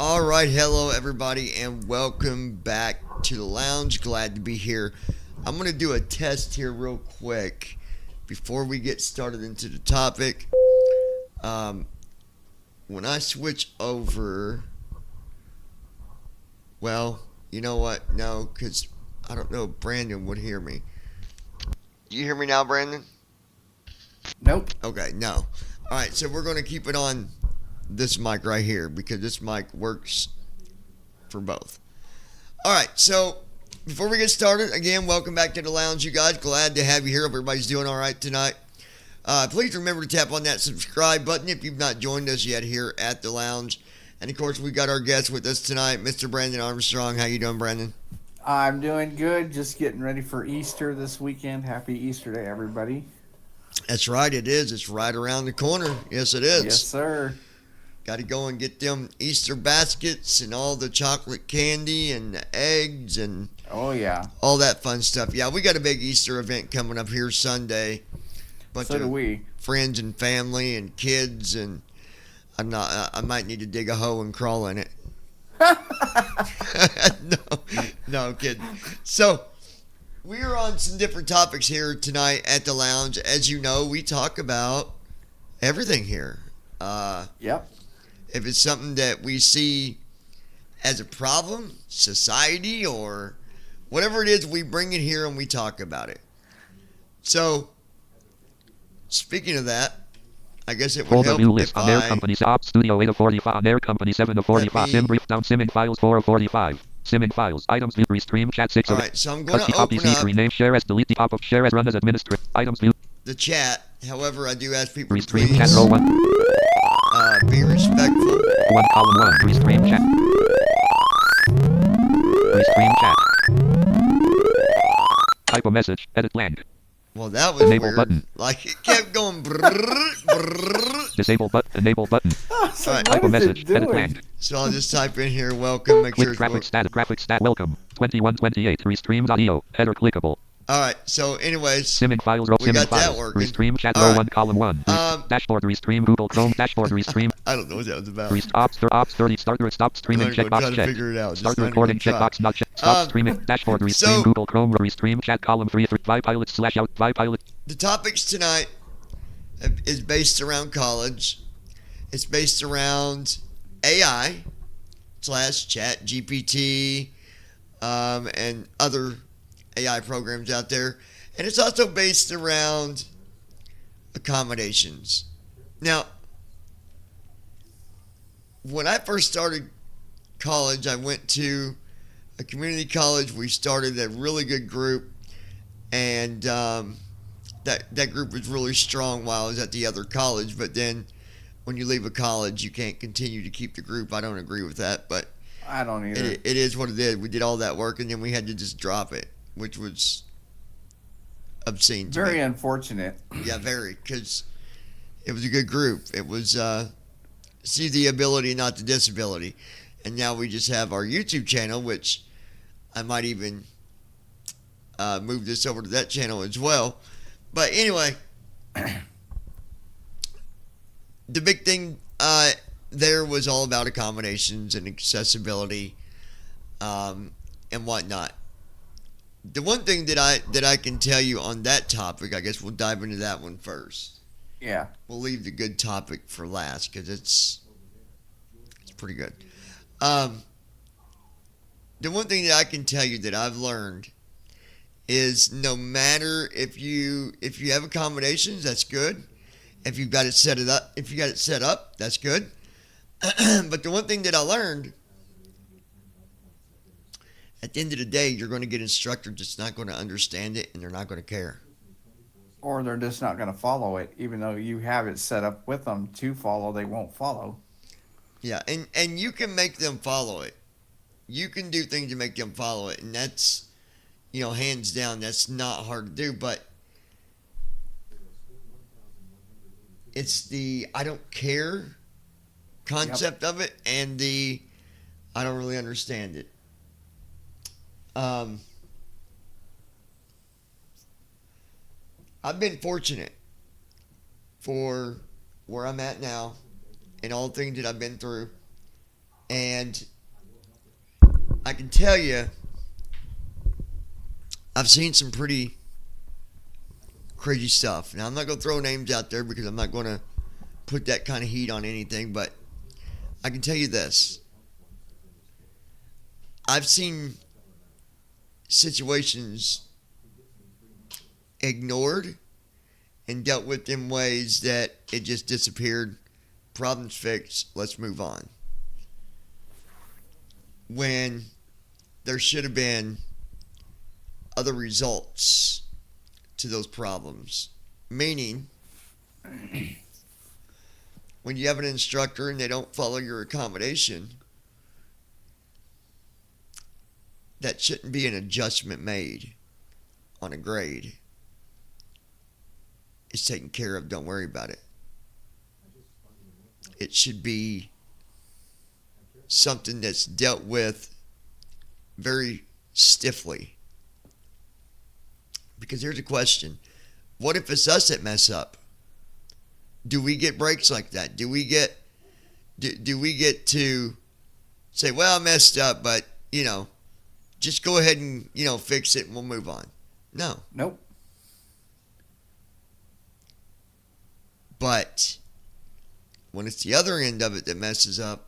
All right, hello everybody, and welcome back to the lounge. Glad to be here. I'm going to do a test here real quick before we get started into the topic. When I switch over, well, you know what? No, because I don't know if Brandon would hear me. You hear me now, Brandon? Nope. Okay, no. All right, so we're going to keep it on this mic right here because this mic works for both. All right, so before we get started, again, welcome back to the lounge, you guys. Glad to have you here. Hope everybody's doing all right tonight. Please remember to tap on that subscribe button if you've not joined us yet here at the lounge. And of course, we got our guest with us tonight, Mr. Brandon Armstrong. How you doing, Brandon? I'm doing good. Just getting ready for Easter this weekend. Happy Easter Day, everybody. That's right, it is. It's right around the corner. Yes, it is. Yes, sir. Got to go and get them Easter baskets and all the chocolate candy and the eggs and Oh, yeah. all that fun stuff. Yeah, we got a big Easter event coming up here Sunday. Bunch So of do we. friends and family and kids, and I might need to dig a hole and crawl in it. No, I'm kidding. So we are on some different topics here tonight at the lounge. As you know, we talk about everything here. Yep. If it's something that we see as a problem, society, or whatever it is, we bring it here and we talk about it. So, speaking of that, I guess it would Hold help a new if list on Air I... Company Op Studio 8 of 45 on Air Company 7 of 45 me- Sim brief down Simming files 4 of 45 Simming files items view restream chat 6 All of right, so I'm going copy to copy open seat up rename share as delete the top of share as run as administrator items view the chat. However, I do ask people to restream please chat row 1 be respectful. 1 column 1 restream chat restream chat type a message edit blank Well, that was Enable weird. button. Like, it kept going brrrr, brrrr. disable button enable button So All right. type a what is message it edit doing? blank So I'll just type in here, welcome, make sure click it's... graphic stat welcome 2128 restream.io header clickable All right, so anyways, Simming files row we Simming got that files working. restream chat All row right. 1 column 1 dashboard restream Google Chrome dashboard restream I don't know what that was about. ops 30 starter stop streaming I'm not even gonna try checkbox to check figure it out. Just start not even recording gonna try. checkbox not check stop streaming dashboard restream so- Google Chrome restream chat column 3 pilot slash out pilot The topics tonight is based around college. It's based around AI / chat GPT and other AI programs out there. And it's also based around accommodations. Now, when I first started college, I went to a community college. We started a really good group, and that group was really strong while I was at the other college. But then when you leave a college, you can't continue to keep the group. I don't agree with that, but I don't either. it is what it is. We did all that work, and then we had to just drop it, which was obscene to Very me. unfortunate. Yeah, very, because it was a good group. It was see the ability, not the disability. And now we just have our YouTube channel, which I might even move this over to that channel as well. But anyway, the big thing there was all about accommodations and accessibility and whatnot. The one thing that I can tell you on that topic, I guess we'll dive into that one first. Yeah. We'll leave the good topic for last because it's pretty good. The one thing that I can tell you that I've learned is no matter if you have accommodations, that's good. If you got it set up, that's good. But the one thing that I learned, at the end of the day, you're going to get instructors that's not going to understand it and they're not going to care. Or they're just not going to follow it. Even though you have it set up with them to follow, they won't follow. Yeah, and you can make them follow it. You can do things to make them follow it, and that's, hands down, that's not hard to do, but it's the I don't care concept of it and the I don't really understand it. I've been fortunate for where I'm at now and all the things that I've been through. And I can tell you, I've seen some pretty crazy stuff. Now, I'm not going to throw names out there because I'm not going to put that kind of heat on anything, but I can tell you this. I've seen situations ignored and dealt with in ways that it just disappeared. Problems fixed. Let's move on. When there should have been other results to those problems. Meaning, when you have an instructor and they don't follow your accommodation, that shouldn't be an adjustment made on a grade. It's taken care of. Don't worry about it. It should be something that's dealt with very stiffly. Because here's a question. What if it's us that mess up? Do we get breaks like that? Do we get to say, well, I messed up, but, just go ahead and, fix it and we'll move on? No. Nope. But when it's the other end of it that messes up,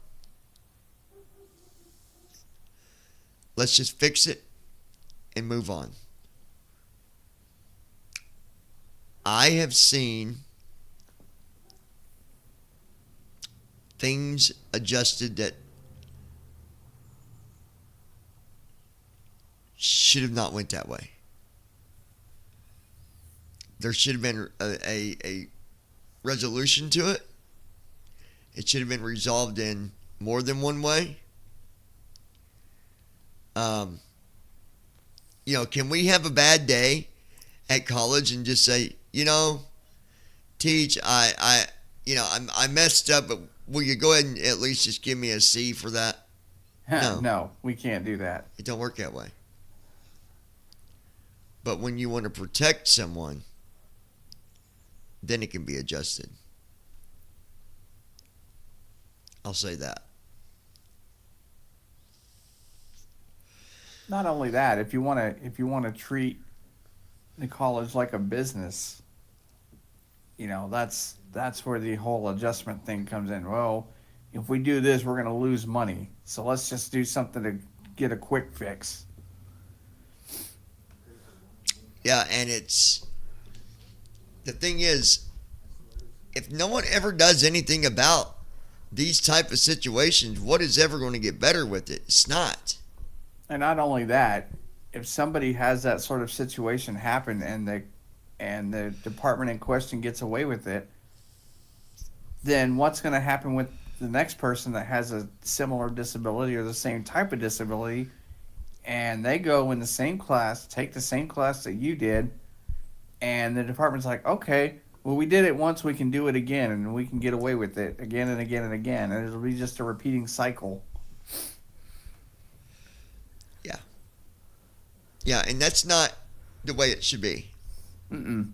let's just fix it and move on. I have seen things adjusted that should have not went that way. There should have been a resolution to it. It should have been resolved in more than one way. Can we have a bad day at college and just say, Teach, I messed up, but will you go ahead and at least just give me a C for that? No. No, we can't do that. It don't work that way. But when you want to protect someone, then it can be adjusted. I'll say that. Not only that, if you want to treat the college like a business, that's where the whole adjustment thing comes in. Well, if we do this, we're going to lose money. So let's just do something to get a quick fix. Yeah, and the thing is, if no one ever does anything about these type of situations, what is ever going to get better with it? It's not. And not only that, if somebody has that sort of situation happen and the department in question gets away with it, then what's going to happen with the next person that has a similar disability or the same type of disability, and they go in the same class, take the same class that you did, and the department's like, okay, well, we did it once, we can do it again, and we can get away with it again and again and again, and it'll be just a repeating cycle. Yeah. Yeah, and that's not the way it should be. Mm-mm.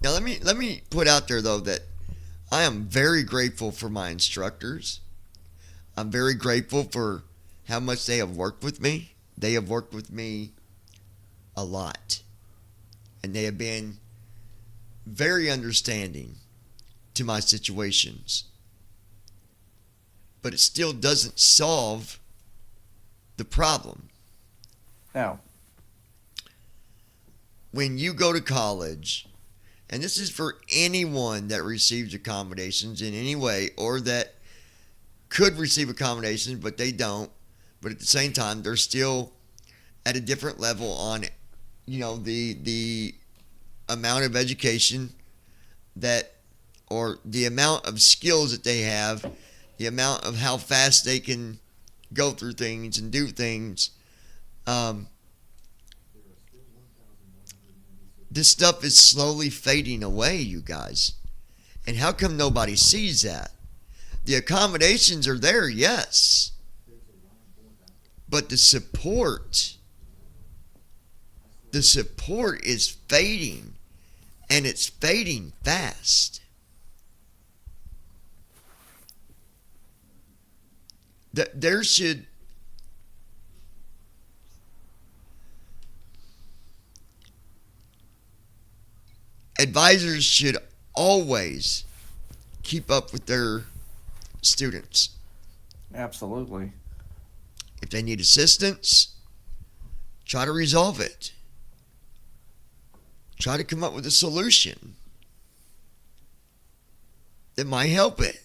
Now, let me put out there, though, that I am very grateful for my instructors. I'm very grateful for how much they have worked with me. They have worked with me a lot. And they have been very understanding to my situations. But it still doesn't solve the problem. Now, when you go to college, and this is for anyone that receives accommodations in any way or that could receive accommodations but they don't, but at the same time they're still at a different level on the amount of education that, or the amount of skills that they have, the amount of how fast they can go through things and do things. This stuff is slowly fading away, you guys. And how come nobody sees that? The accommodations are there, yes. But the support is fading. And it's fading fast. there should advisors should always keep up with their students. Absolutely. If they need assistance, try to resolve it. Try to come up with a solution that might help it.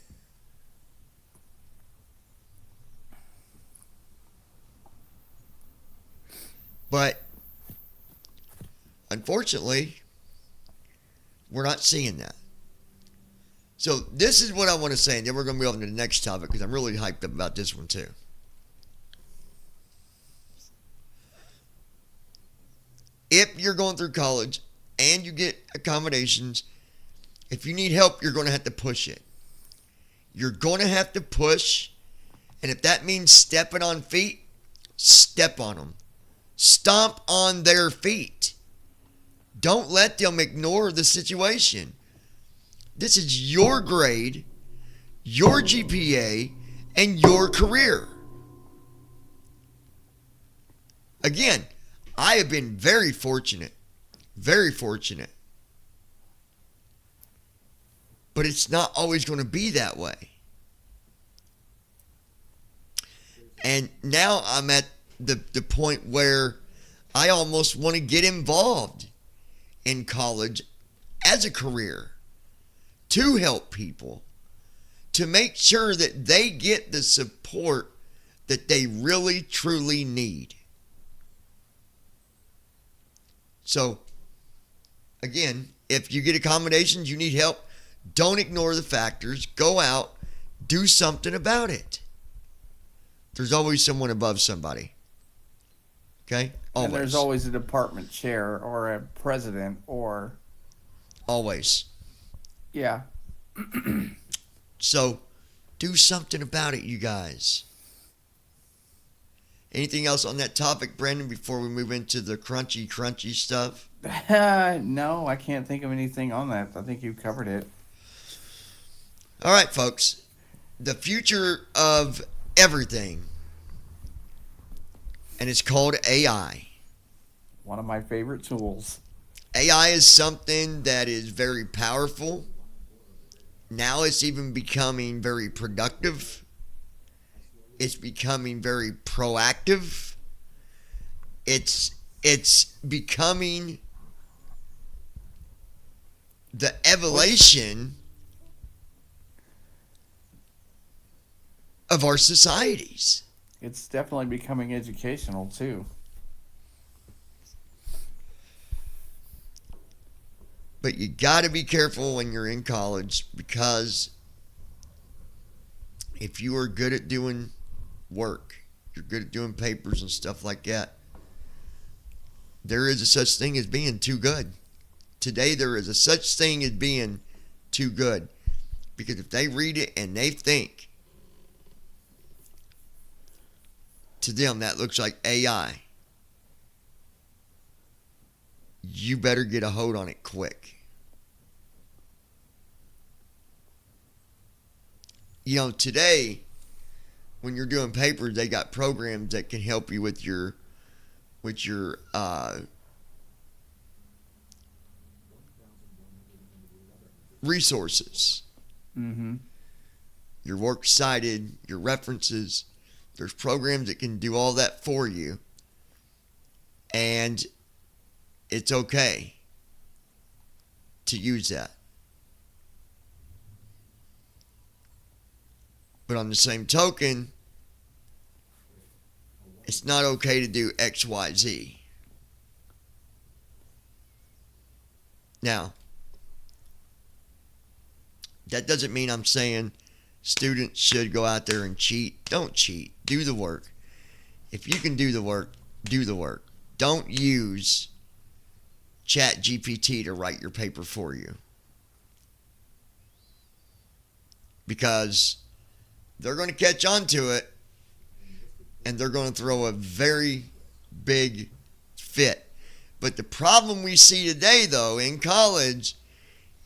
But unfortunately, we're not seeing that. So this is what I want to say, and then we're going to move on to the next topic because I'm really hyped up about this one too. If you're going through college and you get accommodations, if you need help, you're going to have to push it. You're going to have to push, and if that means stepping on feet, step on them. Stomp on their feet. Don't let them ignore the situation. This is your grade, your GPA, and your career. Again, I have been very fortunate. Very fortunate. But it's not always going to be that way. And now I'm at the point where I almost want to get involved in college as a career to help people, to make sure that they get the support that they really truly need. So, again, if you get accommodations, you need help, don't ignore the factors. Go out, do something about it. There's always someone above somebody. Okay? Always. And there's always a department chair or a president or... Always. Yeah. So, do something about it, you guys. Anything else on that topic, Brandon, before we move into the crunchy stuff? No, I can't think of anything on that. I think you covered it. All right, folks. The future of everything. And it's called AI. One of my favorite tools. AI is something that is very powerful. Now it's even becoming very productive. It's becoming very proactive. It's becoming the evolution of our societies. It's definitely becoming educational too. But you got to be careful when you're in college, because if you are good at doing work, you're good at doing papers and stuff like that, there is a such thing as being too good. Today there is a such thing as being too good. Because if they read it and they think, to them that looks like AI, you better get a hold on it quick. You know, today, when you're doing papers, they got programs that can help you with your resources. Mm-hmm. Your works cited, your references. There's programs that can do all that for you. And it's okay to use that. But on the same token, it's not okay to do X, Y, Z. Now, that doesn't mean I'm saying students should go out there and cheat. Don't cheat. Do the work. If you can do the work, do the work. Don't use ChatGPT to write your paper for you. Because they're going to catch on to it, and they're going to throw a very big fit. But the problem we see today, though, in college,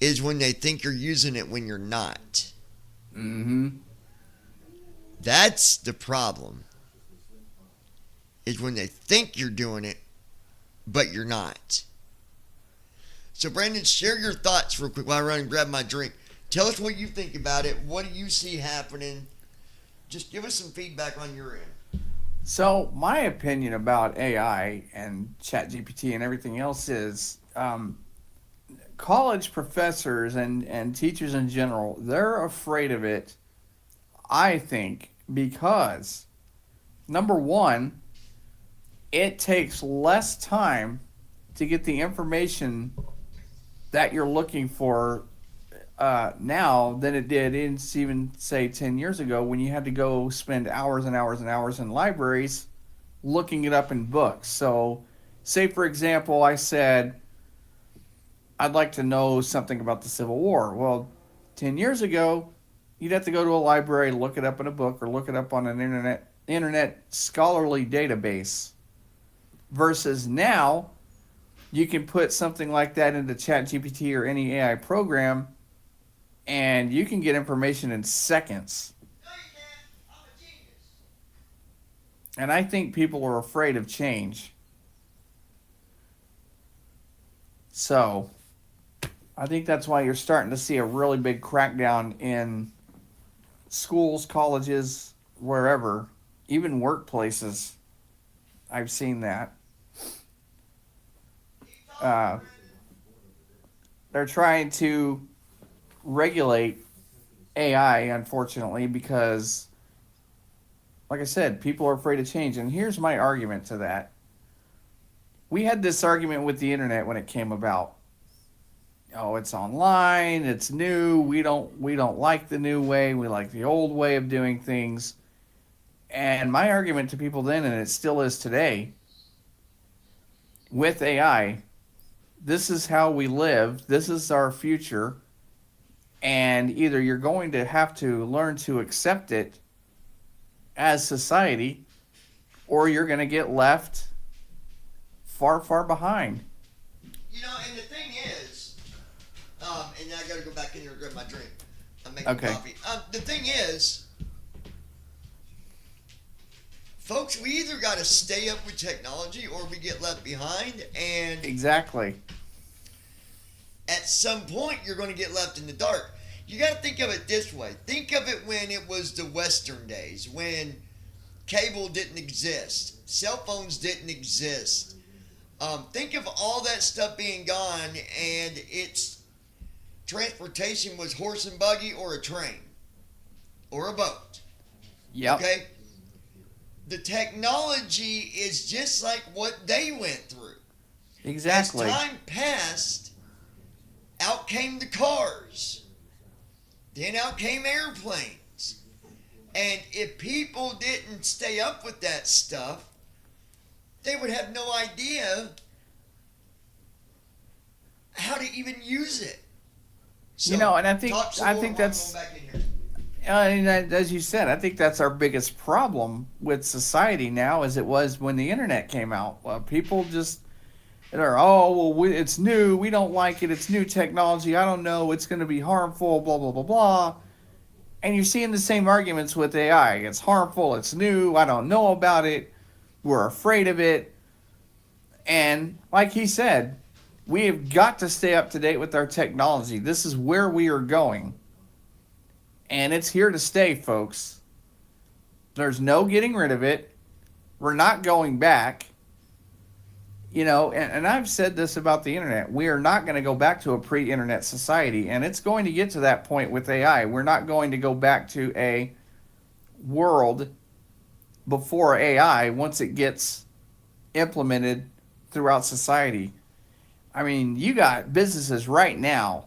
is when they think you're using it when you're not. Mm-hmm. That's the problem. Is when they think you're doing it, but you're not. So, Brandon, share your thoughts real quick while I run and grab my drink. Tell us what you think about it. What do you see happening? Just give us some feedback on your end. So, my opinion about AI and ChatGPT and everything else is college professors and teachers in general, they're afraid of it, I think, because, number one, it takes less time to get the information that you're looking for now than it did in even say 10 years ago when you had to go spend hours and hours and hours in libraries looking it up in books. So say for example I said I'd like to know something about the Civil War. Well, 10 years ago you'd have to go to a library, look it up in a book, or look it up on an internet scholarly database, versus now you can put something like that into ChatGPT or any AI program, and you can get information in seconds. No, you can't. I'm a genius. And I think people are afraid of change. So, I think that's why you're starting to see a really big crackdown in schools, colleges, wherever, even workplaces. I've seen that. They're trying to regulate AI, unfortunately, because, like I said, people are afraid of change. And here's my argument to that. We had this argument with the internet when it came about. Oh, it's online, it's new, we don't like the new way, we like the old way of doing things. And my argument to people then, and it still is today, with AI, this is how we live, this is our future, and either you're going to have to learn to accept it as society, or you're going to get left far, far behind. You know, and the thing is, and I got to go back in here and grab my drink. I'm making Okay. coffee. The thing is, folks, we either got to stay up with technology or we get left behind. And Exactly. at some point, you're going to get left in the dark. You got to think of it this way. Think of it when it was the Western days, when cable didn't exist, cell phones didn't exist. Think of all that stuff being gone, and its transportation was horse and buggy or a train or a boat. Yep. Okay? The technology is just like what they went through. Exactly. As time passed, out came the cars. Then out came airplanes. And if people didn't stay up with that stuff, they would have no idea how to even use it. So, You know, and I think talk some I more think while I'm that's going back in here. and as you said, I think that's our biggest problem with society now, as it was when the internet came out. People just are, it's new, we don't like it, it's new technology, I don't know, it's going to be harmful, blah blah blah blah. And you're seeing the same arguments with AI. It's harmful, it's new, I don't know about it, we're afraid of it. And like he said, we have got to stay up to date with our technology. This is where we are going. And it's here to stay, folks. There's no getting rid of it. We're not going back. You know, and I've said this about the internet. We are not going to go back to a pre-internet society. And it's going to get to that point with AI. We're not going to go back to a world before AI once it gets implemented throughout society. I mean, you got businesses right now,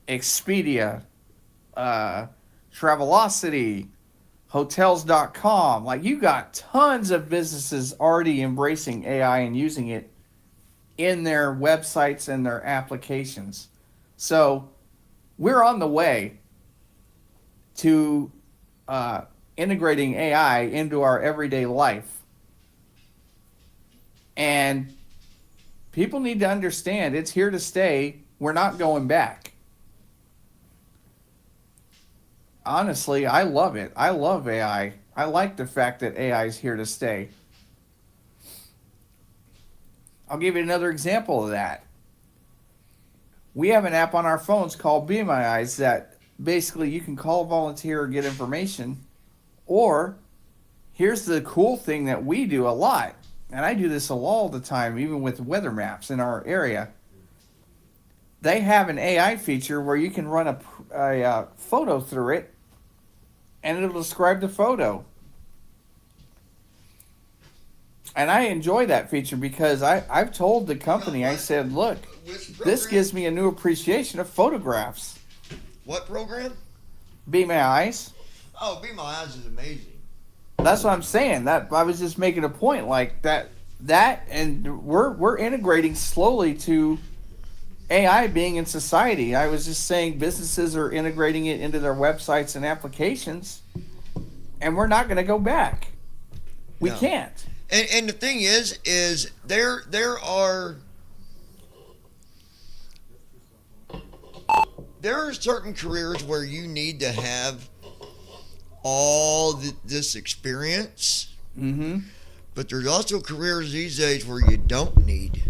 Expedia, Travelocity, Hotels.com. Like, you got tons of businesses already embracing AI and using it in their websites and their applications. So we're on the way to integrating AI into our everyday life. And people need to understand it's here to stay. We're not going back. Honestly, I love it. I love AI. I like the fact that AI is here to stay. I'll give you another example of that. We have an app on our phones called Be My Eyes that basically you can call a volunteer or get information. Or here's the cool thing that we do a lot, and I do this all the time, even with weather maps in our area. They have an AI feature where you can run a photo through it, and it'll describe the photo. And I enjoy that feature because I've told the company, I said, look, this gives me a new appreciation of photographs. What program? Be My Eyes. Oh, Be My Eyes is amazing. That's what I'm saying. That I was just making a point like that, and we're integrating slowly to AI being in society. I was just saying businesses are integrating it into their websites and applications, and we're not going to go back. We No. can't. And the thing is there are certain careers where you need to have all this experience. Mm-hmm. But there's also careers these days where you don't need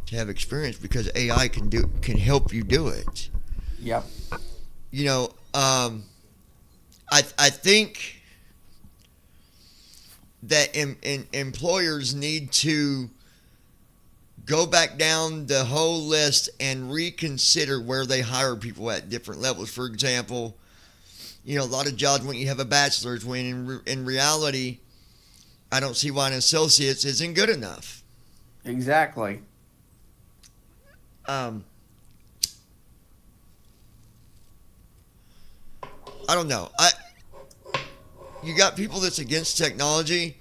to have experience because AI can help you do it. Yep. You know, I think that employers need to go back down the whole list and reconsider where they hire people at different levels. For example, a lot of jobs when you have a bachelor's, when in reality, I don't see why an associate's isn't good enough. Exactly. I don't know. You got people that's against technology,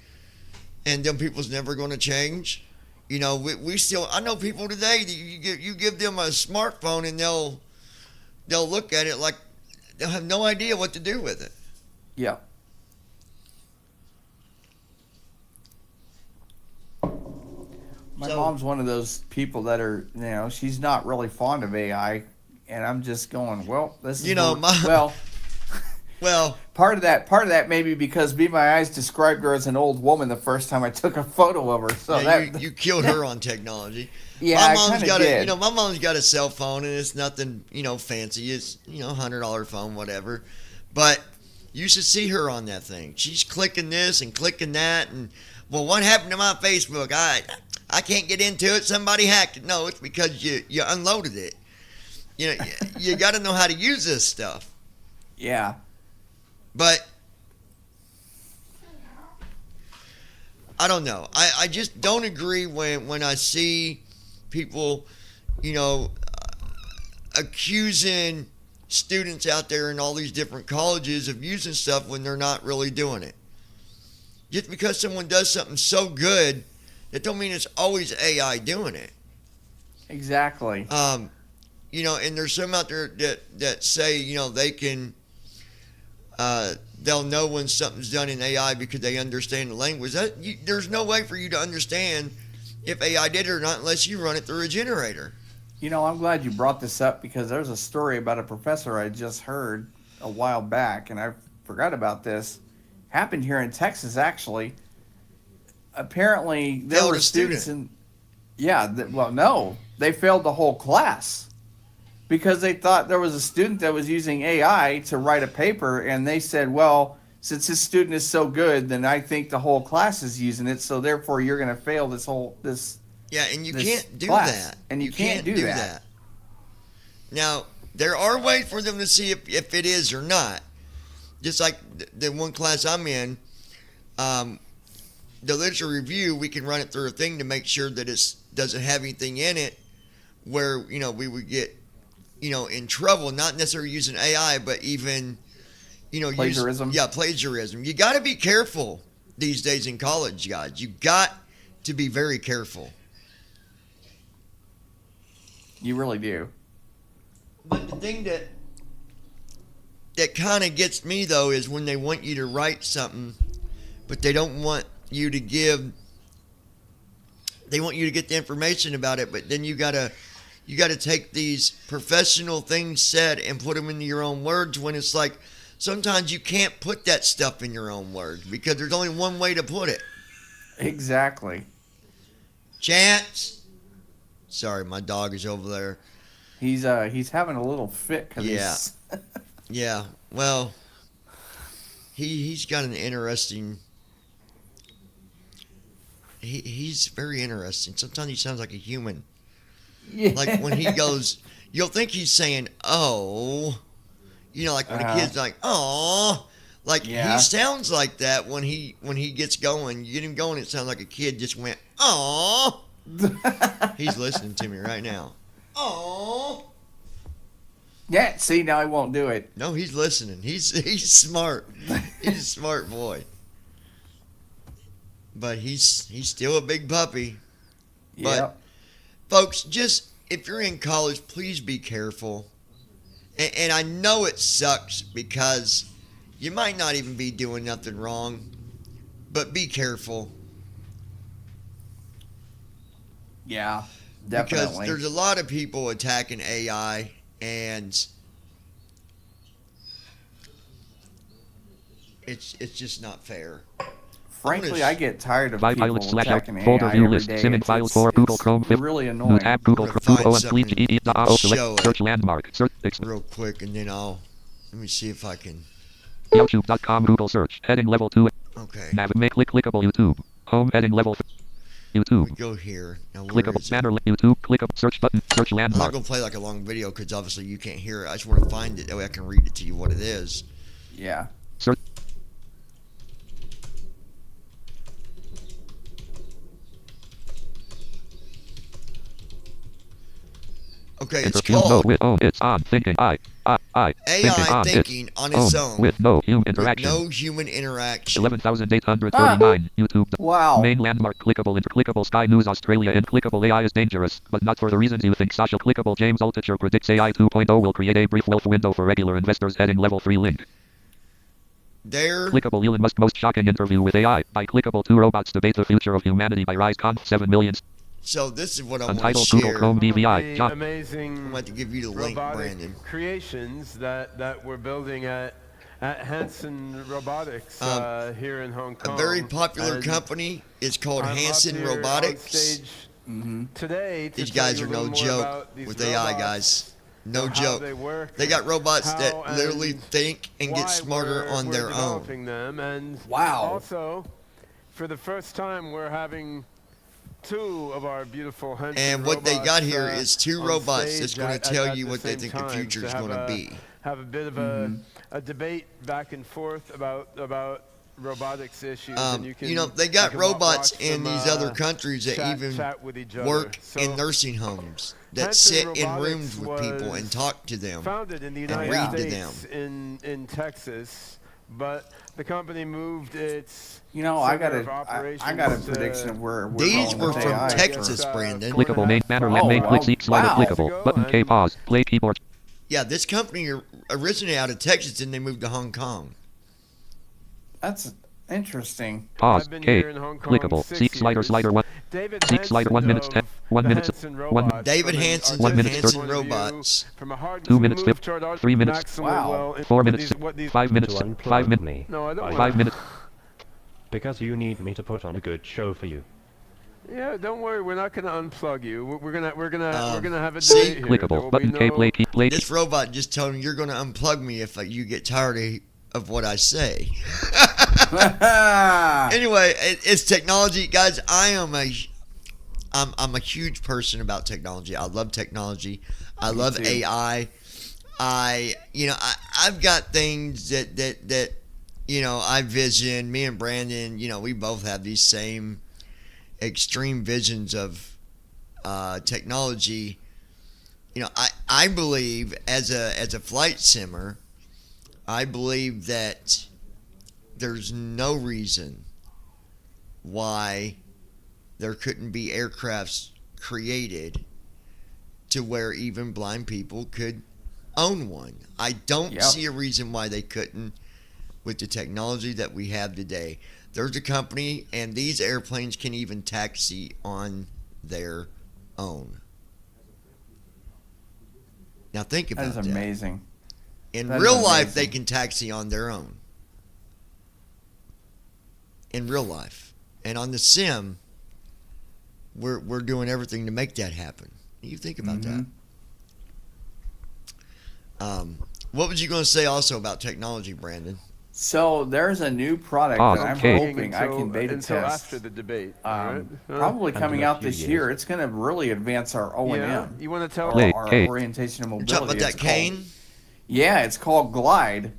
and them people's never going to change. We still. I know people today that you give them a smartphone and they'll look at it like they'll have no idea what to do with it. Yep. My mom's one of those people that are, she's not really fond of AI, and I'm just going, well, this is well, part of that maybe because Be My Eyes described her as an old woman the first time I took a photo of her. So yeah, you killed her on technology. Yeah, my I mom's kinda got did. my mom's got a cell phone and it's nothing, fancy. It's $100 phone, whatever. But you should see her on that thing. She's clicking this and clicking that, and well, what happened to my Facebook? I can't get into it. Somebody hacked it. No, it's because you unloaded it. You got to know how to use this stuff. Yeah. But I don't know. I just don't agree when I see people, accusing students out there in all these different colleges of using stuff when they're not really doing it. Just because someone does something so good, that don't mean it's always AI doing it. Exactly. And there's some out there that say, they can, they'll know when something's done in AI because they understand the language. There's no way for you to understand if AI did it or not unless you run it through a generator. I'm glad you brought this up because there's a story about a professor I just heard a while back, and I forgot about this. Happened here in Texas, actually. Apparently, there were students in... Yeah, no. They failed the whole class because they thought there was a student that was using AI to write a paper, and they said, well, since this student is so good, then I think the whole class is using it, so therefore you're going to fail this Yeah, and you can't do class. that. And you can't do that. Now, there are ways for them to see if it is or not. Just like the one class I'm in, the literature review, we can run it through a thing to make sure that it doesn't have anything in it where, we would get, in trouble, not necessarily using AI, but even, plagiarism. Plagiarism. You got to be careful these days in college, guys. You got to be very careful. You really do. But the thing that kind of gets me, though, is when they want you to write something, but they don't want you to they want you to get the information about it, but then you gotta take these professional things said and put them into your own words when it's like sometimes you can't put that stuff in your own words because there's only one way to put it. Exactly. Chance. Sorry, my dog is over there. He's having a little fit because Yeah. Yeah. Well, he's got an interesting. He's very interesting. Sometimes he sounds like a human. yeah. Like when he goes, you'll think he's saying "oh," like when a kid's like "oh," like Yeah. he sounds like that when he gets going. You get him going, it sounds like a kid just went "oh." He's listening to me right now. Oh. Yeah, see, now he won't do it. No, he's listening. He's smart. He's a smart boy. But he's still a big puppy. Yeah. Folks, just if you're in college, please be careful. And I know it sucks because you might not even be doing nothing wrong, but be careful. Yeah, definitely. Because there's a lot of people attacking AI, and it's just not fair. Frankly, I get tired of Five people pilots slash out attacking folder AI view every list day. Simmon files for Google Chrome It's fifth really new annoying. tab Google I'm gonna Chrome find O and please something the to show select it. search landmark search Real quick, and then let me see if I can. YouTube.com Google search heading level 2 Okay. navigate clickable YouTube home heading level YouTube We go here. Now where clickable is it? banner YouTube click up search button search I'm not landmark gonna play like a long video because obviously you can't hear it. I just want to find it that way I can read it to you what it is. Yeah. search Okay, enter it's field no called with it's on thinking I thinking AI on thinking on its own with no human with interaction no human interaction. 11,839 YouTube Wow. main landmark clickable clickable Sky News Australia and clickable AI is dangerous, but not for the reasons you think. Social clickable James Altucher predicts AI 2.0 will create a brief wealth window for regular investors. Heading level 3 link. There. Clickable Elon Musk most shocking interview with AI by clickable 2 robots debate the future of humanity by Rise Conf 7 million. So this is what I want to Untitled Google share. Chrome Some of DVI. the Job. amazing I'm about to give you the link, robotic Brandon. creations that we're building at Hanson Robotics Um, here in Hong Kong. A very popular And company is called I'm up Hanson here on Robotics. stage today to These tell guys you are a no little more joke about these with AI, robots, guys. No how joke. They work, They got robots how that literally and think and get why smarter we're- on we're their own. developing them, and Wow. also, for the first time, we're having two of our beautiful Hanson And what they got robots, here is two on robots stage that's going at- to tell at you the what they same think the time future to is have going to a- be. Have a bit of a debate back and forth about robotics issues. And They got you can robots watch in them, these other countries that chat with each other. work So in nursing homes that Hanson sit in Robotics rooms with people and was talk to them. founded in the and United read to States in Texas, but the company moved its You know, I got center of a operations prediction of where we're These going were with from AI. Texas, Brandon. Clickable main banner Oh, main click wow. seek slider Wow. clickable button K And- pause play keyboard. Yeah, this company originated out of Texas and they moved to Hong Kong. That's interesting. Pause I've been K here in Hong Kong clickable 6 seek slider years. slider 1 David seek slider 1 minutes 10 1 the minutes Hanson 1 robots David from an Hanson, 1 minute artistic 30 point of view, robots. From a hard 2 we minutes move 50 toward art 3 minutes maximally Wow. well. 4 minutes What these 5 minutes to unplug 5 minutes me. No, I don't 5 wanna- minutes Because you need me to put on a good show for you. Yeah, don't worry. We're not going to unplug you. We're gonna have a see- debate here. There clickable will button be K no- play key play This robot just told him you're going to unplug me if you get tired of what I say. Anyway, it's technology, guys. I'm a huge person about technology. I love technology. I love too. AI. I've got things that I vision. Me and Brandon, we both have these same extreme visions of technology. I believe as a flight simmer, I believe that there's no reason why there couldn't be aircrafts created to where even blind people could own one. I don't Yep. see a reason why they couldn't with the technology that we have today. There's a company, and these airplanes can even taxi on their own. Now think That about is that. amazing. In That is real life, they amazing. can taxi on their own. In real life. And on the sim, we're doing everything to make that happen. You think about that. What was you going to say also about technology, Brandon? So there's a new product Oh, that I'm okay. hoping I can beta until test. after the debate. all right? Probably coming a out few this years. year. It's going to really advance our O and Yeah, M. you want to tell Play. Our Hey. orientation and You're mobility. talking about It's that called- cane? Yeah, it's called Glide.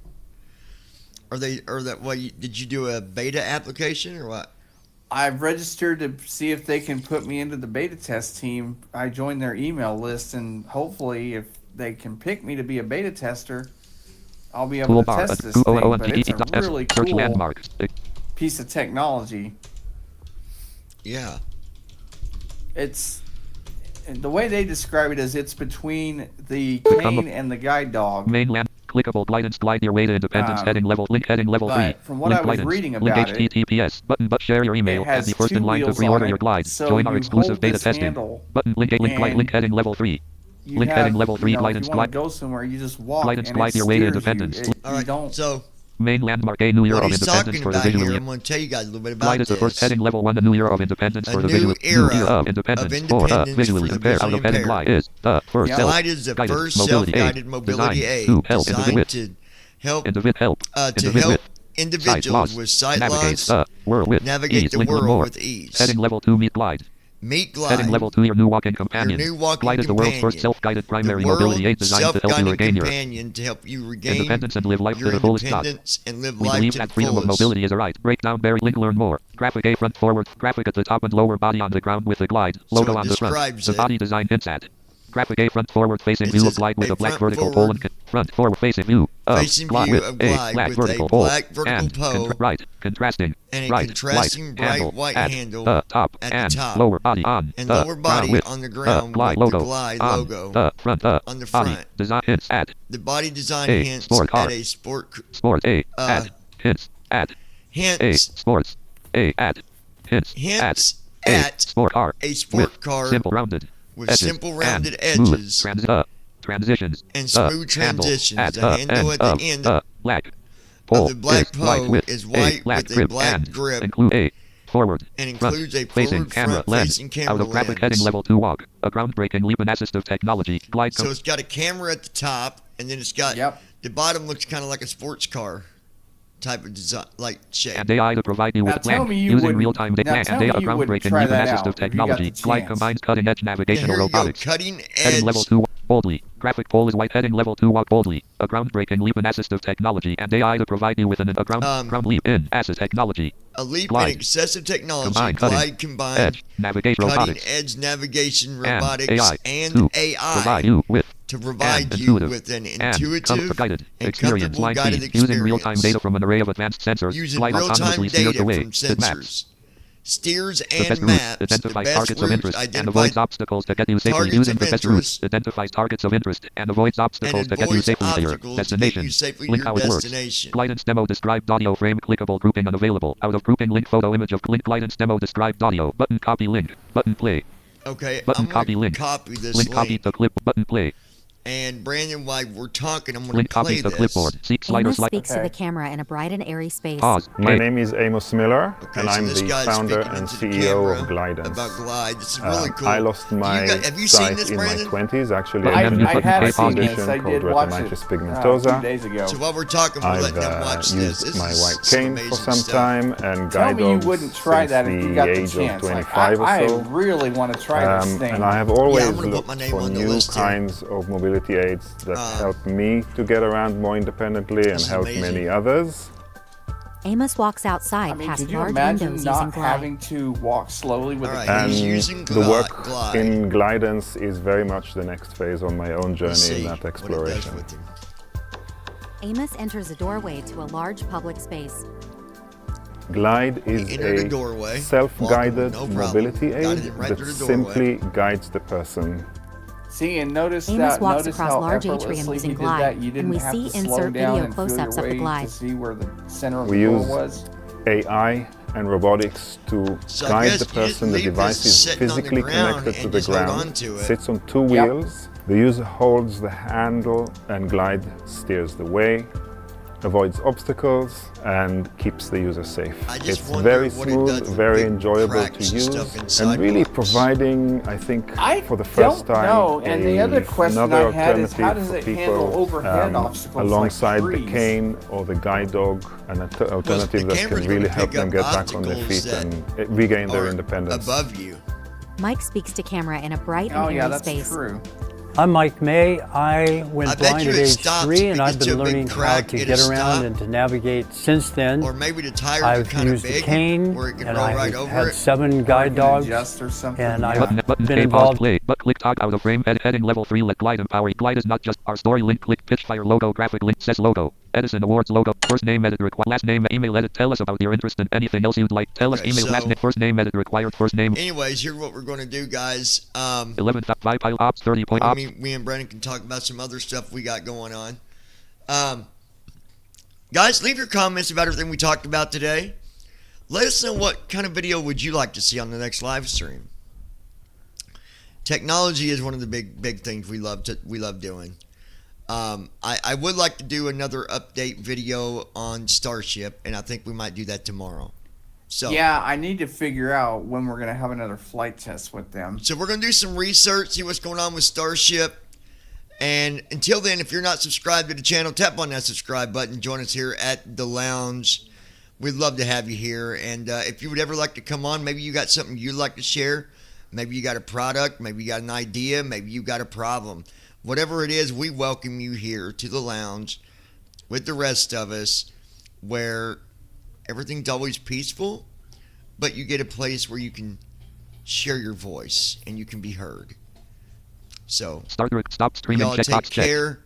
Did you do a beta application or what? I've registered to see if they can put me into the beta test team. I joined their email list, and hopefully, if they can pick me to be a beta tester, I'll be able to Toolbar. test this thing. But it's a OONTE. really Search cool landmarks. piece of technology. Yeah. It's and the way they describe it is it's between the Become a- cane and the guide dog. Mainland. Clickable guidance. Glide your way to independence. Heading level. Link heading level 3. But from what Link I was guidance. reading Link about it, HTTPS. Button. But share your email. has And be first in two line to wheels pre-order on your it, glide. so Join our you exclusive hold beta this testing. handle, Button. Link and heading level 3. You Link have, heading level 3 you know, if guidance. you want Glide. to go somewhere, you just walk Guidance, and glide it your way to steers independence. you. All right. don't. So Main landmark. A new era what of he's independence talking for the about here, visually. I'm going to tell you guys a little bit about Glide is the this. first heading level 1. A new era of independence A for the new visually. era of independence. of For independence visually for the impaired. Out visually of heading impaired. glide is the first Yeah. self. Glide is the Guided first mobility aid. self-guided mobility Design aid to help designed individ- to help help individuals with sight navigate loss the world with navigate ease. the Link world more. with ease. Heading level 2 meet glide. Meet Heading Glide, level 2 your new walking companion. new walking Glide is the world's first companion. self-guided primary the world mobility aid designed to help you self-guiding regain your companion to help you regain independence and live life your to the fullest. independence and live We life believe to that the freedom of fullest. mobility is a right. Breakdown Barry link learn more. Graphic A front forward. Graphic at the top and lower body on the ground with the glide. Logo it on the front. describes The it. body design hints at. Graphic A front forward facing It view of says glide with a a black front vertical forward- pole and front forward facing view of Facing glide view with of a glide black with a vertical pole black vertical and pole right contrasting and a right contrasting bright handle white at handle the top at the and top lower body on and the lower body ground with on the ground glide with logo the Glide on logo the front on the body front. design hints at The body design A hints sport car. at a sport sports A Uh, at hints at A hints sports A at hints hints at at sport car a sport with car simple rounded with edges simple rounded and smooth edges transitions and smooth handle transitions. at The handle at the end black of pole the black is white pole with is white black with a grip black and grip include a forward and front includes a facing forward camera front lens facing camera out of graphic lens. heading level 2 walk a groundbreaking leap in assistive technology glide So it's got a camera at the top, and then it's got Yep. the bottom looks kind of like a sports car type of design, like shape. and AI to provide you Now with tell blank me you using wouldn't- real-time now data tell and me AI you wouldn't groundbreaking try leap in that assistive out if you got technology the glide chance. combines cutting-edge And navigation here and you go, robotics cutting heading level edge. 2 boldly graphic pole is white heading level 2 walk boldly a groundbreaking leap in assistive technology and AI to provide you with a ground leap in assist technology A leap Glide. in excessive technology. Combined Glide combined edge navigation cutting robotics edge navigation, and robotics, AI and to AI provide you with to provide and you intuitive with an and intuitive comfort-guided and experience comfortable line guided feed using real-time experience. data from an array of advanced sensors Using glide real-time autonomously steers data the way from it maps sensors, steers the and best route maps, the identifies best targets of routes, interest and identify avoids obstacles to get you safely targets using of the best interest route identifies targets of interest and avoids obstacles to get you avoids safely to your obstacles to get destination you safely link your how it works destination. guidance demo described audio frame clickable grouping unavailable out of grouping link photo image of link guidance demo described audio button copy link button play Okay, button I'm copy going link to copy this link copy link. the clip button play And Brandon, while we're talking, I'm going link to play copy the this. clipboard seek slider Amos slide speaks to Okay. the camera in a bright and airy space. pause My Hey. name is Amos Miller, Okay, and so I'm this the guy's founder speaking and into the CEO camera of Glidance. about Glide. This is really cool. I lost my have you seen sight this, in Brandon? my 20s, actually. I I have have seen a this. condition I called did watch retinitis it a pigmentosa. few days ago. So while we're talking, we're letting him I've watch this. used This my is white some cane for amazing some stuff. time and Tell guide me you dogs wouldn't try since that if you the got the age chance. of Like, 25 I or so. really want to try this thing. And I have always I'm gonna put looked my name for on the new list here. kinds of mobility aids that help me to get around more independently and This is help amazing. many others. Amos walks outside I mean, past could you large imagine windows using not Glide. having to walk slowly with All a right. cane? He's And using the work Glide. in Glidance is very much the next phase on my own Let's journey see in that what it does exploration. with him. Amos enters a doorway to a large public space. Glide is He entered a a doorway, self-guided walking, no problem. mobility Guided aid him right that through the doorway. simply guides the person. See, and notice Amos that. walks Notice across how large atrium effortlessly using he did Glide, that. You and didn't we have see to slow insert down video and feel close-ups your of the way Glide. to see where the center of We the door use was. AI and robotics to So I guide guess the you just person. The leave device this is sitting on the physically ground connected to and the just hold on ground, to it. sits on two Yep. wheels, The user holds the handle and glide steers the way, avoids obstacles, and keeps the user safe. I just It's wonder very what it does smooth, with very big enjoyable cracks to and use, stuff inside and really parts. providing, I think, I for the first don't time, know. And the other question another I had is, how alternative does for it people handle overhead obstacles alongside like the trees? cane or the guide dog, an alternative that camera's can really gonna help pick them up get back on their obstacles feet that and regain their Or independence. above you. Mike speaks to camera in a bright Oh and yeah, airy that's space. true. I'm Mike May. I I went bet blind you at it age stops three, and if it I've gets to been a big learning how crack, to it'll get around stop. and to navigate since then. Or maybe the tires are I've kind of used the big cane, where it can and roll I've right over had it. 7 guide dogs, Adjust or something. and yeah. I've Button been K pause involved. play. But click tog out of frame. Heading level 3. Let glide empower. Glide is not just our story link. Click Pitchfire logo. Graphic link says logo. Edison Awards logo. First name edit required. Last name email edit. Tell us about your interest in anything else you'd like. Tell us Okay, email last so- name first name edit required. First name. Anyways, here's what we're going to do, guys. 11 5 pile ops 30 point ops. Me and Brennan can talk about some other stuff we got going on. Guys, leave your comments about everything we talked about today. Let us know what kind of video would you like to see on the next live stream. Technology is one of the big things we love doing. I would like to do another update video on Starship, and I think we might do that tomorrow. So Yeah, I need to figure out when we're gonna have another flight test with them. So we're going to do some research, see what's going on with Starship. And until then, if you're not subscribed to the channel, tap on that subscribe button. Join us here at the lounge. We'd love to have you here. And if you would ever like to come on, maybe you got something you'd like to share. Maybe you got a product. Maybe you got an idea. Maybe you got a problem. Whatever it is, we welcome you here to the lounge with the rest of us, where everything's always peaceful, but you get a place where you can share your voice and you can be heard. So Start stop streaming y'all take checkbox check. care.